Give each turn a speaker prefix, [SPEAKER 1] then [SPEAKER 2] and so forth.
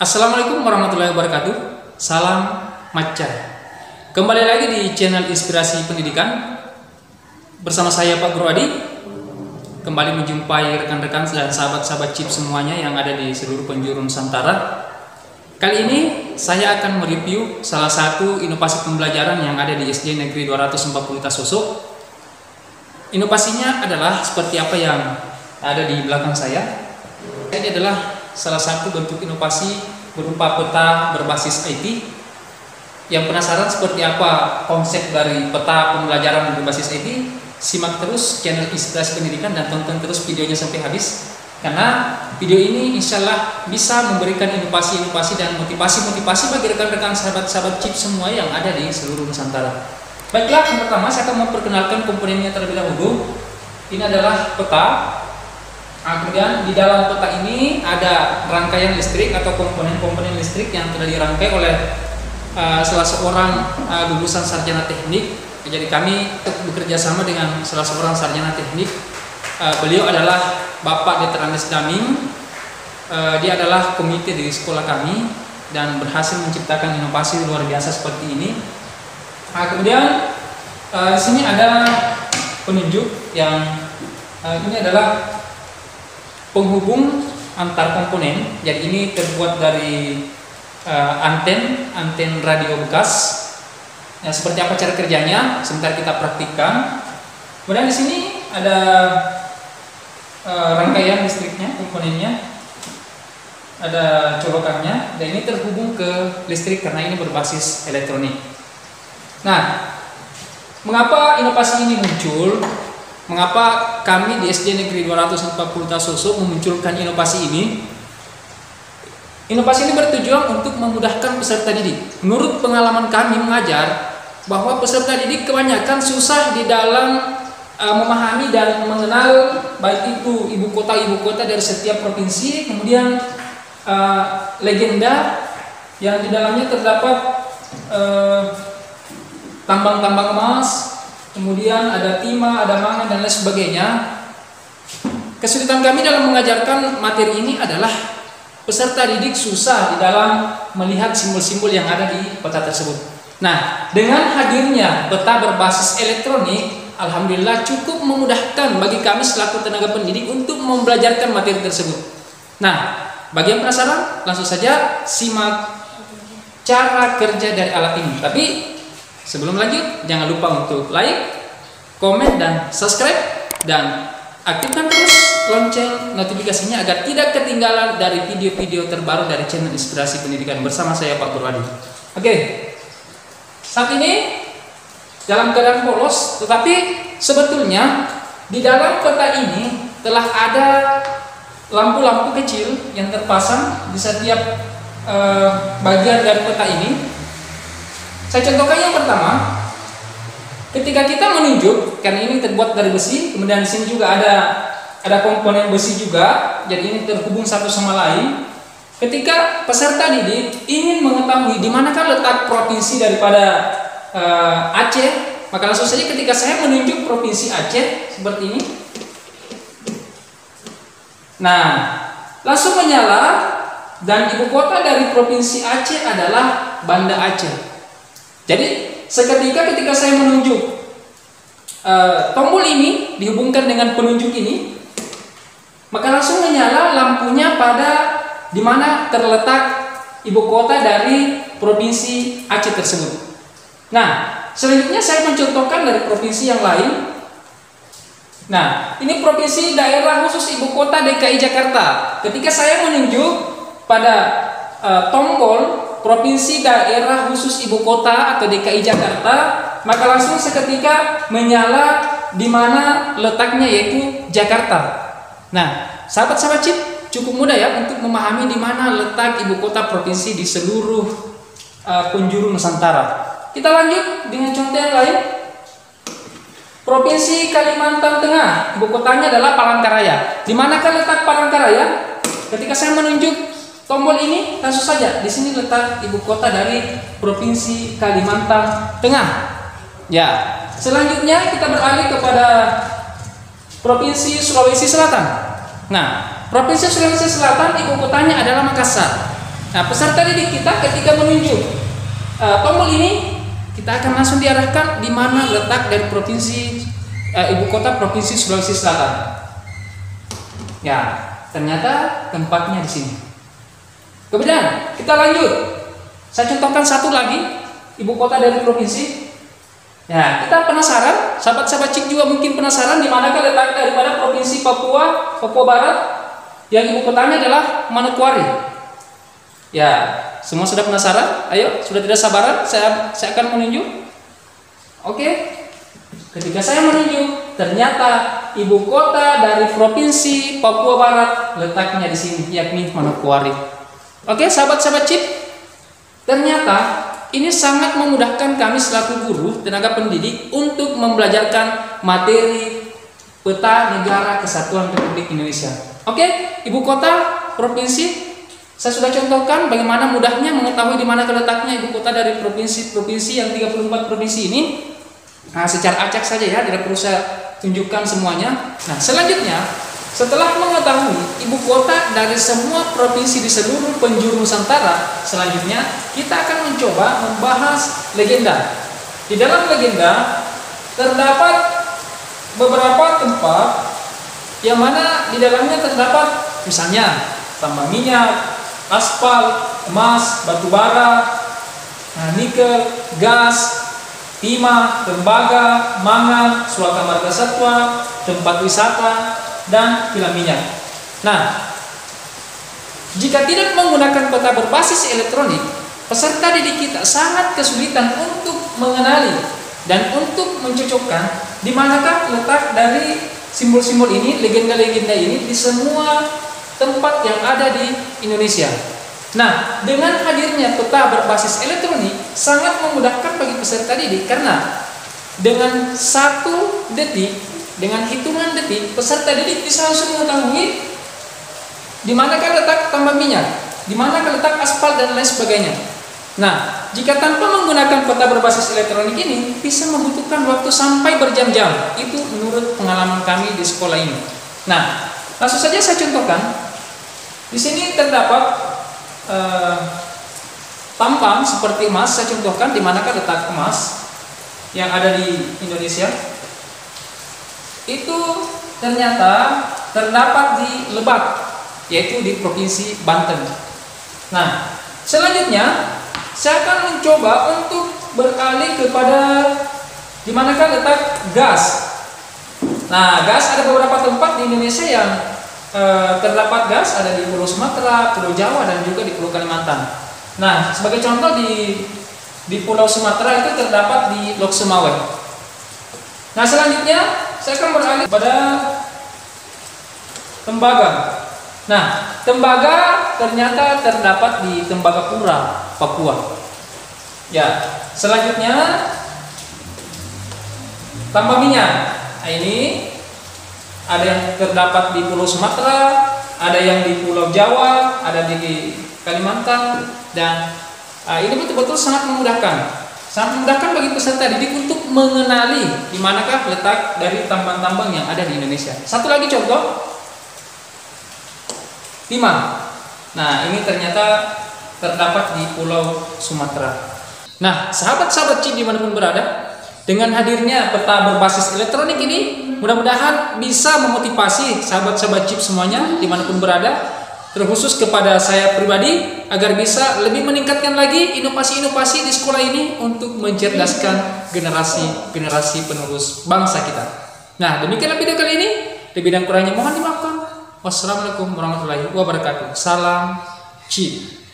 [SPEAKER 1] Assalamualaikum warahmatullahi wabarakatuh. Salam Macan. Kembali lagi di channel Inspirasi Pendidikan bersama saya Pak Guru Adi. Kembali menjumpai rekan-rekan dan sahabat-sahabat CIP semuanya yang ada di seluruh penjuru Nusantara. Kali ini saya akan mereview salah satu inovasi pembelajaran yang ada di SD Negeri 240 Sosok. Inovasinya adalah seperti apa yang ada di belakang saya. Ini adalah salah satu bentuk inovasi berupa peta berbasis IT. Yang penasaran seperti apa konsep dari peta pembelajaran berbasis IT? Simak terus channel Inspirasi Pendidikan dan tonton terus videonya sampai habis, karena video ini insya Allah bisa memberikan inovasi-inovasi dan motivasi-motivasi bagi rekan-rekan sahabat-sahabat CIP semua yang ada di seluruh Nusantara. Baiklah, yang pertama saya akan memperkenalkan komponennya terlebih dahulu. Ini adalah peta. Kemudian di dalam peta ini ada rangkaian listrik atau komponen-komponen listrik yang telah dirangkai oleh salah seorang lulusan sarjana teknik. Jadi kami bekerja sama dengan salah seorang sarjana teknik. Beliau adalah Bapak Dr. Andes Daming. Dia adalah komite di sekolah kami dan berhasil menciptakan inovasi luar biasa seperti ini. Kemudian di sini ada penunjuk yang ini adalah penghubung antar komponen. Jadi ini terbuat dari anten radio bekas. Ya, seperti apa cara kerjanya? Sebentar kita praktikkan. Kemudian di sini ada rangkaian listriknya, komponennya, ada colokannya, dan ini terhubung ke listrik karena ini berbasis elektronik. Nah, mengapa inovasi ini muncul? Mengapa kami di SD Negeri 240 Sosok memunculkan inovasi ini? Inovasi ini bertujuan untuk memudahkan peserta didik. Menurut pengalaman kami mengajar, bahwa peserta didik kebanyakan susah di dalam memahami dan mengenal baik itu ibu kota dari setiap provinsi, kemudian legenda yang di dalamnya terdapat tambang-tambang emas, kemudian ada timah, ada mangan, dan lain sebagainya. Kesulitan kami dalam mengajarkan materi ini adalah peserta didik susah di dalam melihat simbol-simbol yang ada di peta tersebut. Nah, dengan hadirnya peta berbasis elektronik, alhamdulillah cukup memudahkan bagi kami selaku tenaga pendidik untuk membelajarkan materi tersebut. Nah, bagi yang penasaran, langsung saja simak cara kerja dari alat ini. Tapi sebelum lanjut, jangan lupa untuk like, komen, dan subscribe, dan aktifkan terus lonceng notifikasinya agar tidak ketinggalan dari video-video terbaru dari channel Inspirasi Pendidikan bersama saya Pak Guru Adi. Oke, saat ini dalam keadaan polos, tetapi sebetulnya di dalam peta ini telah ada lampu-lampu kecil yang terpasang di setiap bagian dari peta ini. Saya contohkan yang pertama. Ketika kita menunjuk, karena ini terbuat dari besi, kemudian di sini juga ada komponen besi juga, jadi ini terhubung satu sama lain. Ketika peserta didik ingin mengetahui di manakah letak provinsi daripada Aceh, maka langsung saja ketika saya menunjuk provinsi Aceh seperti ini, nah langsung menyala, dan ibu kota dari provinsi Aceh adalah Banda Aceh. Jadi seketika ketika saya menunjuk tombol ini dihubungkan dengan penunjuk ini, maka langsung menyala lampunya pada di mana terletak ibu kota dari provinsi Aceh tersebut. Nah, selanjutnya saya mencontohkan dari provinsi yang lain. Nah, ini provinsi daerah khusus ibu kota DKI Jakarta. Ketika saya menunjuk pada tombol provinsi daerah khusus ibu kota atau DKI Jakarta, maka langsung seketika menyala di mana letaknya, yaitu Jakarta. Nah, sahabat-sahabat CIP, cukup mudah ya untuk memahami di mana letak ibu kota provinsi di seluruh penjuru Nusantara. Kita lanjut dengan contoh yang lain. Provinsi Kalimantan Tengah, ibu kotanya adalah Palangkaraya. Di manakah letak Palangkaraya? Ketika saya menunjuk tombol ini, langsung saja di sini letak ibu kota dari provinsi Kalimantan Tengah. Ya, selanjutnya kita beralih kepada provinsi Sulawesi Selatan. Nah, provinsi Sulawesi Selatan ibu kotanya adalah Makassar. Nah, peserta didik kita ketika menunjuk tombol ini, kita akan langsung diarahkan di mana letak dari provinsi ibu kota provinsi Sulawesi Selatan. Ya, ternyata tempatnya di sini. Kemudian kita lanjut. Saya contohkan satu lagi ibu kota dari provinsi. Ya, kita penasaran, sahabat-sahabat Cip juga mungkin penasaran di manakah letak daripada provinsi Papua Barat yang ibu kotanya adalah Manokwari. Ya, semua sudah penasaran? Ayo, sudah tidak sabaran? Saya akan menunjuk. Oke. Ketika saya menunjuk, ternyata ibu kota dari provinsi Papua Barat letaknya di sini, yakni Manokwari. Oke, sahabat-sahabat Cip. Ternyata ini sangat memudahkan kami selaku guru tenaga pendidik untuk membelajarkan materi peta negara kesatuan Republik Indonesia. Oke, ibu kota provinsi saya sudah contohkan bagaimana mudahnya mengetahui di mana letaknya ibu kota dari provinsi-provinsi yang 34 provinsi ini. Nah, secara acak saja ya, tidak perlu saya tunjukkan semuanya. Nah, selanjutnya setelah mengetahui ibu kota dari semua provinsi di seluruh penjuru Nusantara, selanjutnya kita akan mencoba membahas legenda. Di dalam legenda terdapat beberapa tempat yang mana di dalamnya terdapat misalnya tambang minyak, aspal, emas, batu bara, nikel, gas, timah, tembaga, mangan, suaka marga satwa, tempat wisata, dan kilang minyak. Nah, jika tidak menggunakan peta berbasis elektronik, peserta didik kita sangat kesulitan untuk mengenali dan untuk mencocokkan di manakah letak dari simbol-simbol ini, legenda-legenda ini di semua tempat yang ada di Indonesia. Nah, dengan hadirnya peta berbasis elektronik sangat memudahkan bagi peserta didik karena dengan 1 detik, dengan hitungan detik, peserta didik bisa langsung mengetahui di manakah letak tambang minyak, di manakah letak aspal dan lain sebagainya. Nah, jika tanpa menggunakan peta berbasis elektronik ini bisa membutuhkan waktu sampai berjam-jam. Itu menurut pengalaman kami di sekolah ini. Nah, langsung saja saya contohkan. Di sini terdapat tambang seperti emas. Saya contohkan di manakah letak emas yang ada di Indonesia. Itu ternyata terdapat di Lebak, yaitu di Provinsi Banten. Nah, selanjutnya saya akan mencoba untuk beralih kepada di manakah letak gas. Nah, gas ada beberapa tempat di Indonesia yang terdapat gas, ada di Pulau Sumatera, Pulau Jawa, dan juga di Pulau Kalimantan. Nah, sebagai contoh di Pulau Sumatera itu terdapat di Lok Sumawe. Nah, selanjutnya saya akan beralih pada tembaga. Nah, tembaga ternyata terdapat di Tembagapura, Papua. Ya, selanjutnya tambang minyak. Nah, ini ada yang terdapat di Pulau Sumatera, ada yang di Pulau Jawa, ada di Kalimantan, dan ini betul-betul sangat memudahkan. Sangat memudahkan bagi peserta didik untuk mengenali di manakah letak dari tambang-tambang yang ada di Indonesia. Satu lagi contoh, timah. Nah, ini ternyata terdapat di Pulau Sumatera. Nah, sahabat-sahabat Cip dimanapun berada, dengan hadirnya peta berbasis elektronik ini, mudah-mudahan bisa memotivasi sahabat-sahabat Cip semuanya dimanapun berada, terkhusus kepada saya pribadi, agar bisa lebih meningkatkan lagi inovasi-inovasi di sekolah ini untuk mencerdaskan generasi penerus bangsa kita. Nah, demikianlah video kali ini. Lebih dan kurangnya mohon dimaafkan. Wassalamualaikum warahmatullahi wabarakatuh. Salam Cip.